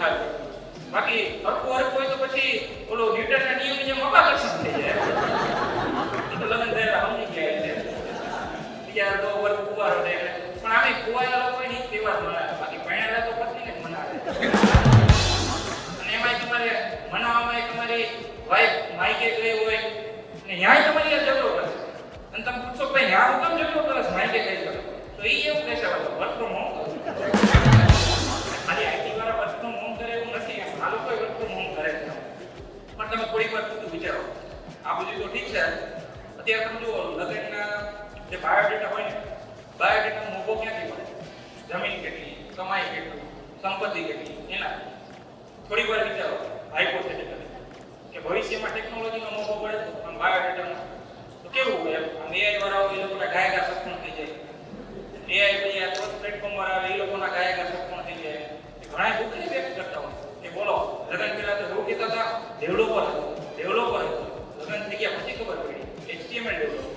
થાય. બાકી હરખું હોય તો પછી ઓલો ન્યૂટનના નિયમની જેમ અપાકર્ષણ થઈ જાય. એ તો લગ્ન થયેલા સમજી ગયા છે. બીજા તો વર્ગ કુવારો છે પણ આમે કુવાયેલા લોકો ની તહેવાર મનાવે. બાકી ભણેલા તો પત્નીને જ મનાવે. અને એમાંય તમારે મનાવવામાં તમારી વાઈફ માઈકે ગઈ હોય ને ન્યાય તમારી આ ઝઘડો કરશે. અને તમે પૂછો ભાઈ ન્યા હું કેમ ઝઘડો કરશ માઈકે કઈ કરો તો એ એવું કહેશે વર્ક ફ્રોમ હોમ. ખાલી આઈટી વાળા વર્ક ફ્રોમ હોમ કરે એવું નથી. આ લોકો વર્ક ફ્રોમ હોમ કરે છે. પણ તમે થોડીક વાર પૂછું વિચારો. આ બધું તો ઠીક છે. અત્યારે તમે જુઓ લગ્નના જે બાયોડેટા હોય ને બાયોડેટાનો મોભો ક્યાંથી મળે? જમીન કેટલી, કમાઈ કેટલું, સંપત્તિ કેટલી, એના થોડીક વાર વિચારો હાઇપોથેટિકલી કે ભવિષ્યમાં ટેકનોલોજીનો મોભો પડે પણ બાયોડેટાનો તો કેવું હોય? આમ એઆઈ વાળાઓ એ લોકોના ગાયકા સક્ષમ થઈ જાય. એઆઈ પછી આ ક્રોસ પ્લેટફોર્મ વાળા આવે એ લોકોના ગાયકા સક્ષમ થઈ જાય. ઘણા બુકની વ્યક્ત કરતા હોય કે બોલો લગ્ન પહેલા તો એવું કહેતા હતા ડેવલપર હતો. લગ્ન થઈ ગયા પછી ખબર પડી HTML ડેવલપર.